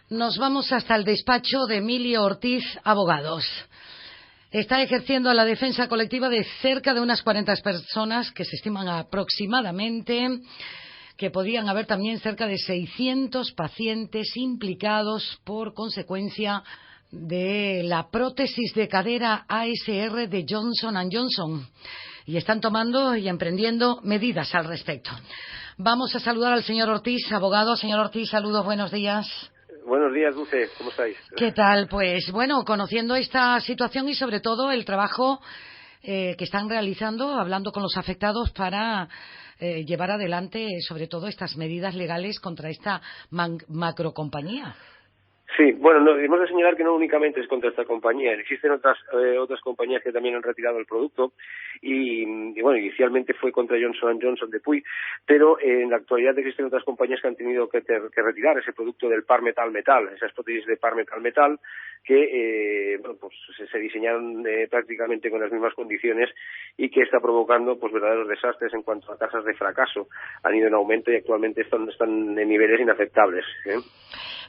Nos vamos hasta el despacho de Emilio Ortiz Abogados. Está ejerciendo la defensa colectiva de cerca de unas 40 personas que se estiman aproximadamente que podían haber también cerca de 600 pacientes implicados por consecuencia de la prótesis de cadera ASR de Johnson & Johnson. Y están tomando y emprendiendo medidas al respecto. Vamos a saludar al señor Ortiz, abogado. Señor Ortiz, saludos, buenos días. Buenos días, Dulce, ¿cómo estáis? ¿Qué tal? Pues bueno, conociendo esta situación y sobre todo el trabajo que están realizando, hablando con los afectados para llevar adelante sobre todo estas medidas legales contra esta macrocompañía. Sí, bueno, hemos de señalar que no únicamente es contra esta compañía, existen otras compañías que también han retirado el producto y bueno, inicialmente fue contra Johnson & Johnson de Puy, pero en la actualidad existen otras compañías que han tenido que retirar ese producto del par metal, esas prótesis de par metal que bueno, pues se diseñaron prácticamente con las mismas condiciones y que está provocando pues verdaderos desastres en cuanto a tasas de fracaso. Han ido en aumento y actualmente están en niveles inaceptables.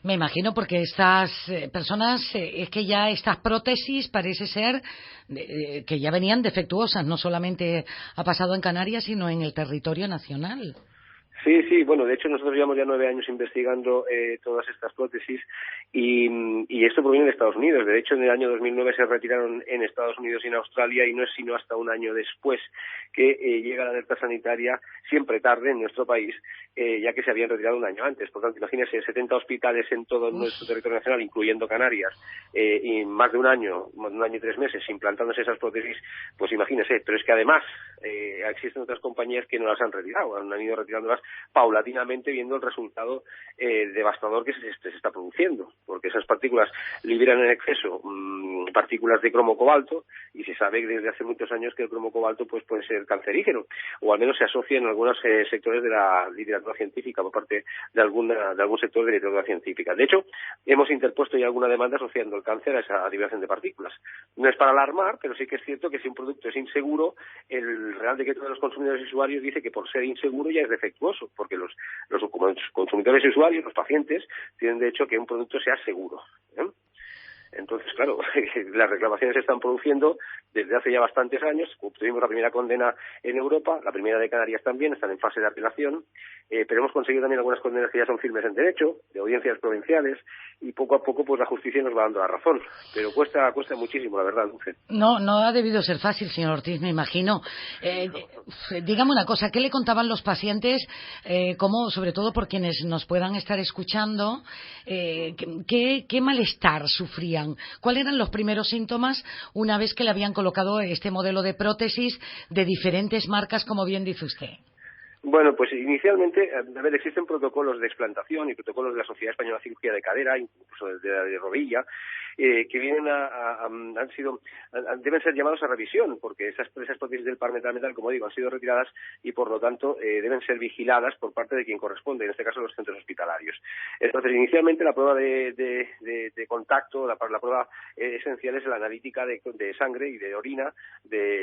Me imagino porque estas personas, es que ya estas prótesis parece ser que ya venían defectuosas, no solamente ha pasado en Canarias, sino en el territorio nacional. Sí, bueno, de hecho nosotros llevamos ya 9 años investigando todas estas prótesis y esto proviene de Estados Unidos. De hecho, en el año 2009 se retiraron en Estados Unidos y en Australia y no es sino hasta un año después que llega la alerta sanitaria, siempre tarde en nuestro país, ya que se habían retirado un año antes. Por tanto, imagínense, 70 hospitales en todo nuestro territorio nacional, incluyendo Canarias, y más de un año y 3 meses implantándose esas prótesis, pues imagínense. Pero es que además existen otras compañías que no las han retirado, han ido retirándolas paulatinamente viendo el resultado devastador que se está produciendo, porque esas partículas liberan en exceso partículas de cromo cobalto y se sabe desde hace muchos años que el cromo cobalto pues puede ser cancerígeno o al menos se asocia en algunos sectores de la literatura científica por parte de algún sector de literatura científica. De hecho, hemos interpuesto ya alguna demanda asociando el cáncer a esa liberación de partículas. No es para alarmar, pero sí que es cierto que si un producto es inseguro, el Real Decreto de los Consumidores y Usuarios dice que por ser inseguro ya es defectuoso, porque los consumidores y usuarios, los pacientes, tienen derecho a que un producto sea seguro. Entonces, claro, las reclamaciones se están produciendo desde hace ya bastantes años. Tuvimos la primera condena en Europa, la primera de Canarias también, están en fase de apelación, pero hemos conseguido también algunas condenas que ya son firmes en derecho, de audiencias provinciales, y poco a poco pues la justicia nos va dando la razón. Pero cuesta muchísimo, la verdad, Dulce. No ha debido ser fácil, señor Ortiz, me imagino. Dígame una cosa, ¿qué le contaban los pacientes, como sobre todo por quienes nos puedan estar escuchando, qué malestar sufrían? ¿Cuáles eran los primeros síntomas una vez que le habían colocado este modelo de prótesis de diferentes marcas, como bien dice usted? Bueno, pues inicialmente, existen protocolos de explantación y protocolos de la Sociedad Española de Cirugía de Cadera, incluso de rodilla, que vienen deben ser llamados a revisión, porque esas prótesis del par metal, como digo, han sido retiradas y por lo tanto deben ser vigiladas por parte de quien corresponde, en este caso los centros hospitalarios. Entonces, inicialmente la prueba de contacto, la prueba esencial es la analítica de sangre y de orina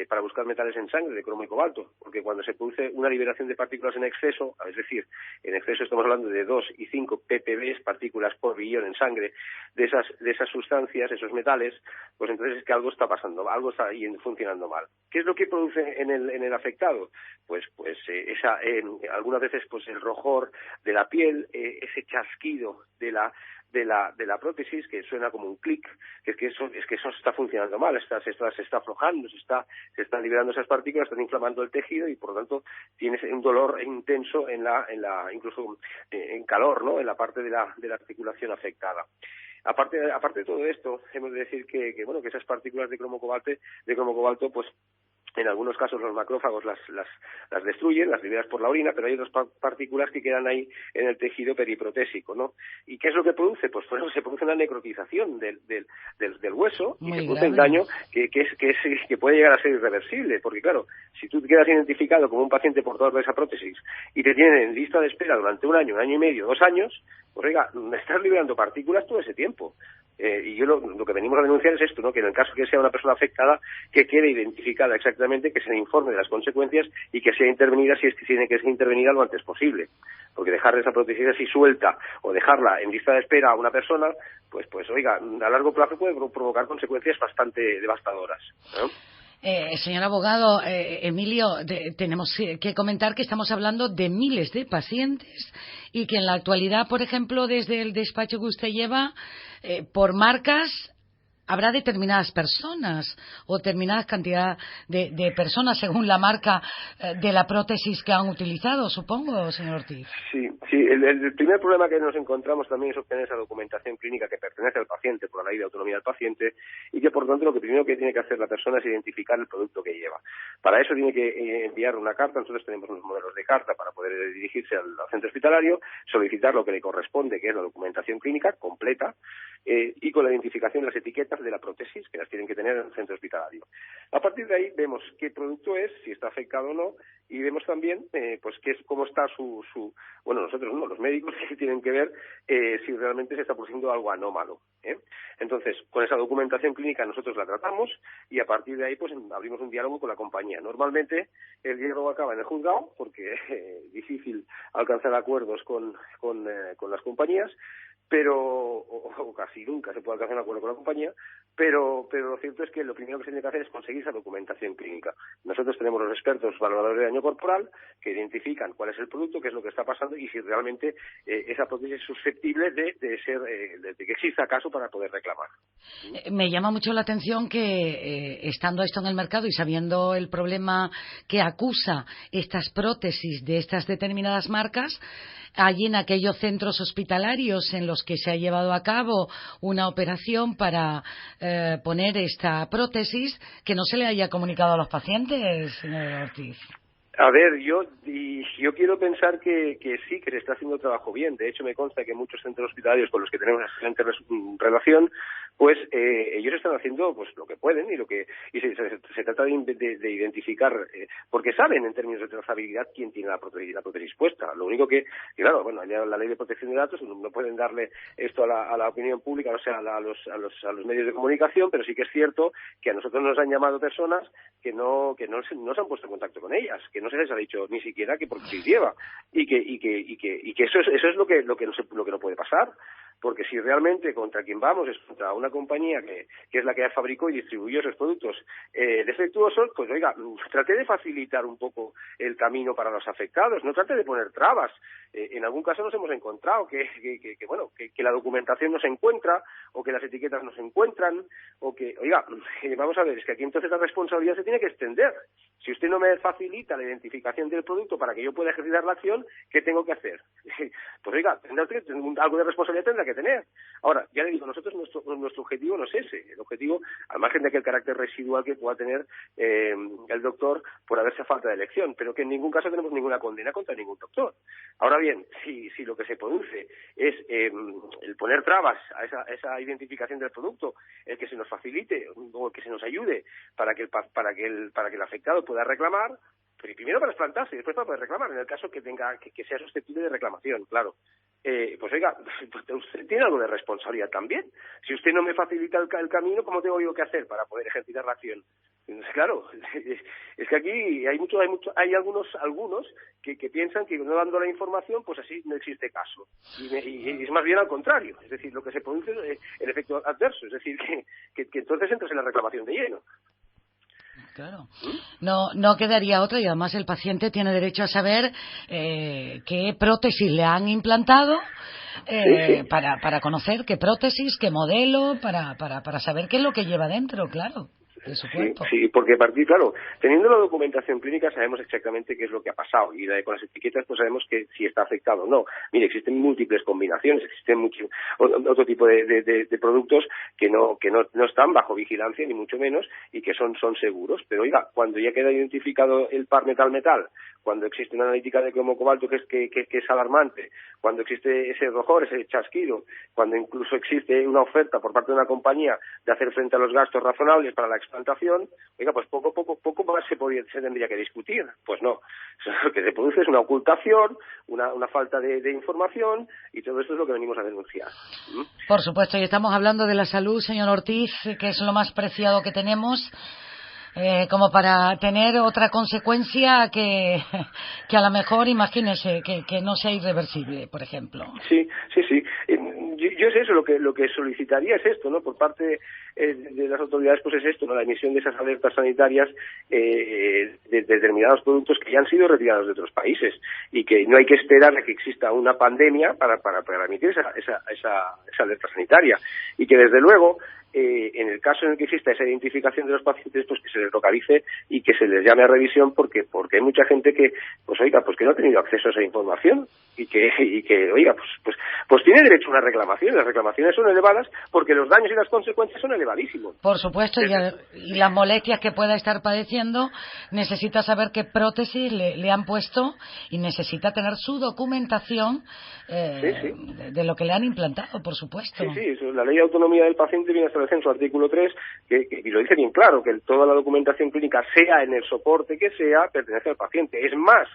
para buscar metales en sangre, de cromo y cobalto, porque cuando se produce una liberación de partículas en exceso, es decir, en exceso estamos hablando de 2 y 5 ppb, partículas por billón en sangre, de esas sustancias, esos metales, pues entonces es que algo está pasando, algo está ahí funcionando mal. ¿Qué es lo que produce en el afectado? Pues algunas veces pues el rojor de la piel, ese chasquido de la prótesis que suena como un clic, que eso está funcionando mal, se está aflojando, se están liberando esas partículas, están inflamando el tejido y por lo tanto tienes un dolor intenso incluso en calor, ¿no? En la parte de la articulación afectada. Aparte de todo esto, hemos de decir que esas partículas de cromo cobalto, pues en algunos casos los macrófagos las destruyen, las liberas por la orina, pero hay otras partículas que quedan ahí en el tejido periprotésico, ¿no? ¿Y qué es lo que produce? Pues por eso se produce una necrotización del hueso y se produce un daño que puede llegar a ser irreversible, porque claro, si tú quedas identificado como un paciente portador de esa prótesis y te tienen en lista de espera durante un año y medio, 2 años, pues oiga, estás liberando partículas todo ese tiempo. Y yo lo que venimos a denunciar es esto, ¿no? Que en el caso que sea una persona afectada, que quede identificada exactamente perfectamente que se informe de las consecuencias y que sea intervenida si es que tiene que ser intervenida lo antes posible. Porque dejar esa prótesis así suelta o dejarla en lista de espera a una persona, pues oiga, a largo plazo puede provocar consecuencias bastante devastadoras, ¿no? Señor abogado, Emilio, tenemos que comentar que estamos hablando de miles de pacientes y que en la actualidad, por ejemplo, desde el despacho que usted lleva, por marcas habrá determinadas personas o determinada cantidad de personas según la marca de la prótesis que han utilizado, supongo, señor Ortiz. Sí, el primer problema que nos encontramos también es obtener esa documentación clínica que pertenece al paciente por la ley de autonomía del paciente y que, por lo tanto, lo que primero que tiene que hacer la persona es identificar el producto que lleva. Para eso tiene que enviar una carta. Nosotros tenemos unos modelos de carta para poder dirigirse al centro hospitalario, solicitar lo que le corresponde, que es la documentación clínica completa, y con la identificación de las etiquetas de la prótesis, que las tienen que tener en el centro hospitalario. A partir de ahí vemos qué producto es, si está afectado o no, y vemos también pues cómo está bueno, nosotros no, los médicos que tienen que ver si realmente se está produciendo algo anómalo, ¿eh? Entonces, con esa documentación clínica nosotros la tratamos y a partir de ahí pues abrimos un diálogo con la compañía. Normalmente el diálogo acaba en el juzgado porque es difícil alcanzar acuerdos con las compañías, pero o casi nunca se puede alcanzar un acuerdo con la compañía, pero lo cierto es que lo primero que se tiene que hacer es conseguir esa documentación clínica. Nosotros tenemos los expertos valoradores de daño corporal que identifican cuál es el producto, qué es lo que está pasando y si realmente esa prótesis es susceptible de que exista caso para poder reclamar. Me llama mucho la atención que estando esto en el mercado y sabiendo el problema que acusa estas prótesis de estas determinadas marcas, allí en aquellos centros hospitalarios en los que se ha llevado a cabo una operación para poner esta prótesis, que no se le haya comunicado a los pacientes, señor Ortiz. A ver, yo quiero pensar que sí, que se está haciendo el trabajo bien. De hecho, me consta que muchos centros hospitalarios con los que tenemos una excelente relación, pues ellos están haciendo pues lo que pueden y se trata de identificar, porque saben en términos de trazabilidad quién tiene la prótesis puesta. Lo único que claro, bueno, ya la ley de protección de datos no pueden darle esto a la opinión pública, o sea, a los medios de comunicación, pero sí que es cierto que a nosotros nos han llamado personas que no se han puesto en contacto con ellas, que no se les ha dicho ni siquiera que prótesis lleva y que eso es lo que no puede pasar. Porque si realmente contra quien vamos es contra una compañía que es la que fabricó y distribuyó esos productos defectuosos, pues oiga, trate de facilitar un poco el camino para los afectados, no trate de poner trabas. En algún caso nos hemos encontrado que la documentación no se encuentra o que las etiquetas no se encuentran o que, oiga, vamos a ver, es que aquí entonces la responsabilidad se tiene que extender. Si usted no me facilita la identificación del producto para que yo pueda ejercitar la acción, ¿qué tengo que hacer? Pues oiga, algo de responsabilidad tendrá que tener. Ahora, ya le digo, nosotros nuestro objetivo no es ese. El objetivo, al margen de aquel carácter residual que pueda tener el doctor por haberse falta de elección, pero que en ningún caso tenemos ninguna condena contra ningún doctor. Ahora bien, si lo que se produce es el poner trabas a esa identificación del producto, el que se nos facilite o el que se nos ayude para que el afectado pueda reclamar, pero primero para plantarse y después para poder reclamar, en el caso que sea susceptible de reclamación, claro. Pues oiga, usted tiene algo de responsabilidad también. Si usted no me facilita el camino, ¿cómo tengo yo que hacer para poder ejercitar la acción? Claro, es que aquí hay algunos que piensan que no dando la información, pues así no existe caso. Y es más bien al contrario, es decir, lo que se produce es el efecto adverso, es decir, que entonces entras en la reclamación de lleno. Claro, no quedaría otra y además el paciente tiene derecho a saber qué prótesis le han implantado sí. para conocer qué prótesis, qué modelo, para saber qué es lo que lleva dentro, claro, de su cuerpo. Sí, porque claro, teniendo la documentación clínica sabemos exactamente qué es lo que ha pasado y con las etiquetas pues sabemos que si está afectado o no. Mire, existen múltiples combinaciones, existen otro tipo de productos que no están bajo vigilancia ni mucho menos y que son seguros, pero oiga, cuando ya queda identificado el par metal, cuando existe una analítica de cromo cobalto que es alarmante, cuando existe ese rojor, ese chasquido, cuando incluso existe una oferta por parte de una compañía de hacer frente a los gastos razonables para la explantación, oiga, pues poco más se tendría que discutir. Pues no, lo que se produce es una ocultación, una falta de información y todo esto es lo que venimos a denunciar. Por supuesto, y estamos hablando de la salud, señor Ortiz, que es lo más preciado que tenemos. como para tener otra consecuencia que a lo mejor, imagínese, que no sea irreversible, por ejemplo. Sí. Yo es eso, lo que solicitaría es esto, ¿no? Por parte de las autoridades, pues es esto, ¿no? La emisión de esas alertas sanitarias de determinados productos que ya han sido retirados de otros países y que no hay que esperar a que exista una pandemia para emitir esa alerta sanitaria, y que desde luego en el caso en el que exista esa identificación de los pacientes, pues que se les localice y que se les llame a revisión, porque hay mucha gente que, pues oiga, pues que no ha tenido acceso a esa información y que oiga, pues tiene derecho a una reclamación. Las reclamaciones son elevadas porque los daños y las consecuencias son elevadísimos. Por supuesto, y las molestias que pueda estar padeciendo, necesita saber qué prótesis le han puesto y necesita tener su documentación de lo que le han implantado, por supuesto. Sí, la Ley de Autonomía del Paciente viene a establecer en su artículo 3, y lo dice bien claro, que toda la documentación clínica, sea en el soporte que sea, pertenece al paciente. Es más,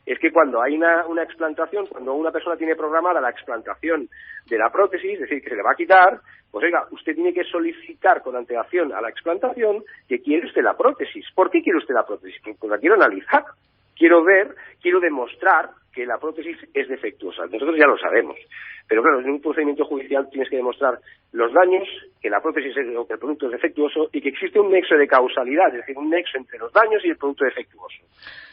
es que cuando hay una explantación, cuando una persona tiene programada la explantación de la prótesis, es decir, que se le va a quitar, pues oiga, usted tiene que solicitar con antelación a la explantación que quiere usted la prótesis. ¿Por qué quiere usted la prótesis? Pues la quiero analizar, quiero demostrar que la prótesis es defectuosa. Nosotros ya lo sabemos, pero claro, en un procedimiento judicial tienes que demostrar los daños, que la prótesis o que el producto es defectuoso y que existe un nexo de causalidad, es decir, un nexo entre los daños y el producto defectuoso.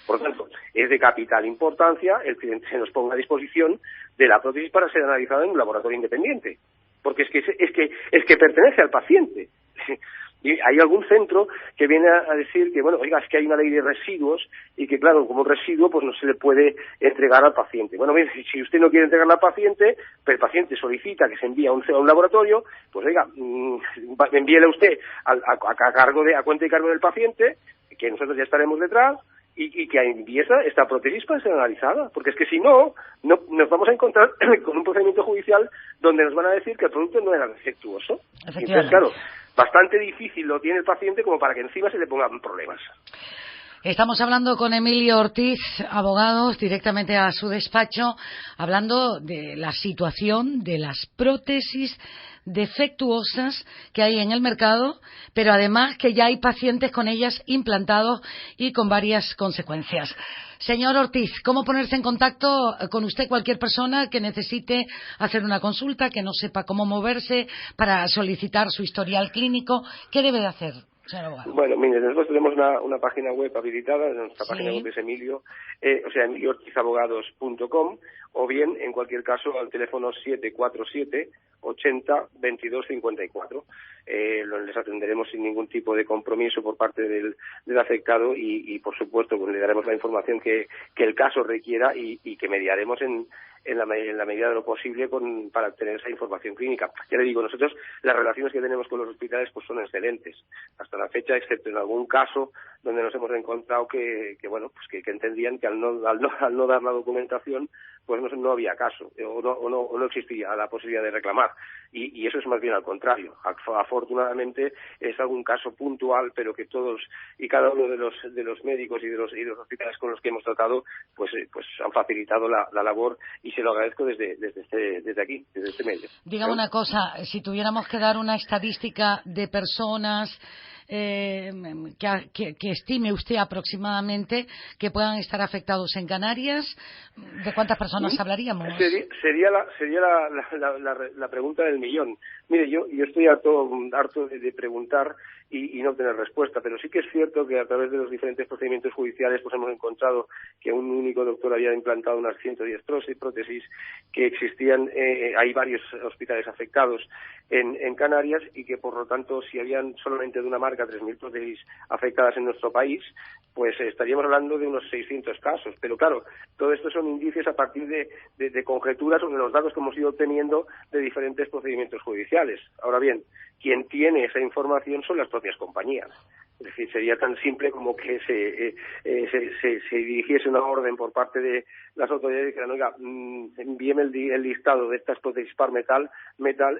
Por lo tanto, es de capital importancia el que se nos ponga a disposición de la prótesis para ser analizada en un laboratorio independiente, porque es que pertenece al paciente. Y hay algún centro que viene a decir que, bueno, oiga, es que hay una ley de residuos y que, claro, como residuo, pues no se le puede entregar al paciente. Bueno, mire, si usted no quiere entregarla al paciente, pero el paciente solicita que se envíe a un laboratorio, pues oiga, envíele usted a cuenta y cargo del paciente, que nosotros ya estaremos detrás, y que envíe esta prótesis para ser analizada, porque es que si no nos vamos a encontrar con un procedimiento judicial donde nos van a decir que el producto no era defectuoso. Entonces, claro, bastante difícil lo tiene el paciente como para que encima se le pongan problemas. Estamos hablando con Emilio Ortiz, abogado, directamente a su despacho, hablando de la situación de las prótesis defectuosas que hay en el mercado, pero además que ya hay pacientes con ellas implantados y con varias consecuencias. Señor Ortiz, ¿cómo ponerse en contacto con usted cualquier persona que necesite hacer una consulta, que no sepa cómo moverse para solicitar su historial clínico? ¿Qué debe de hacer, señor abogado? Bueno, mire, nosotros tenemos una página web habilitada, nuestra página web es emilioortizabogados.com, o bien, en cualquier caso, al teléfono 747 80 22 54. Les atenderemos sin ningún tipo de compromiso por parte del afectado y por supuesto, pues le daremos la información que el caso requiera y que mediaremos en la medida de lo posible para obtener esa información clínica. Ya le digo, nosotros las relaciones que tenemos con los hospitales pues son excelentes hasta la fecha, excepto en algún caso donde nos hemos encontrado que entendían que al no dar la documentación pues no había caso o no existía la posibilidad de reclamar, y eso es más bien al contrario. Afortunadamente es algún caso puntual, pero que todos y cada uno de los médicos y de los hospitales con los que hemos tratado pues han facilitado la labor, y se lo agradezco desde aquí, desde este medio. Dígame una cosa, si tuviéramos que dar una estadística de personas que estime usted aproximadamente que puedan estar afectados en Canarias, ¿de cuántas personas hablaríamos? Sería la pregunta del millón. Mire, yo estoy harto de preguntar y no tener respuesta, pero sí que es cierto que a través de los diferentes procedimientos judiciales pues hemos encontrado que un único doctor había implantado unas 110 prótesis, que existían, hay varios hospitales afectados en Canarias, y que por lo tanto si habían solamente de una marca 3.000 prótesis afectadas en nuestro país, pues estaríamos hablando de unos 600 casos. Pero claro, todo esto son indicios a partir de conjeturas sobre los datos que hemos ido obteniendo de diferentes procedimientos judiciales. Ahora bien, quien tiene esa información son las propias compañías. Es decir, sería tan simple como que se dirigiese una orden por parte de las autoridades y dijeran, oiga, envíeme el listado de estas prótesis par metal,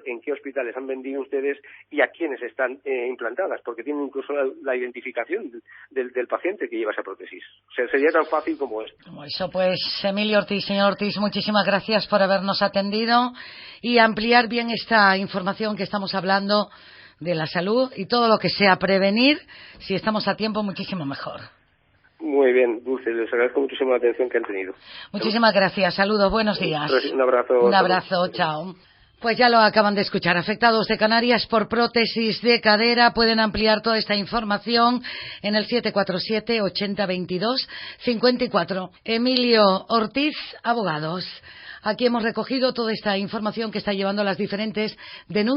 en qué hospitales han vendido ustedes y a quiénes están implantadas, porque tienen incluso la identificación del paciente que lleva esa prótesis. O sea, sería tan fácil como esto. Como eso, pues, Emilio Ortiz, señor Ortiz, muchísimas gracias por habernos atendido y ampliar bien esta información que estamos hablando de la salud y todo lo que sea prevenir, si estamos a tiempo, muchísimo mejor. Muy bien, Dulce, les agradezco muchísimo la atención que han tenido. Muchísimas gracias, saludos, buenos días. Un abrazo. Un abrazo, chao. Pues ya lo acaban de escuchar. Afectados de Canarias por prótesis de cadera pueden ampliar toda esta información en el 747 80 22 54. Emilio Ortiz, Abogados. Aquí hemos recogido toda esta información que está llevando a las diferentes denuncias.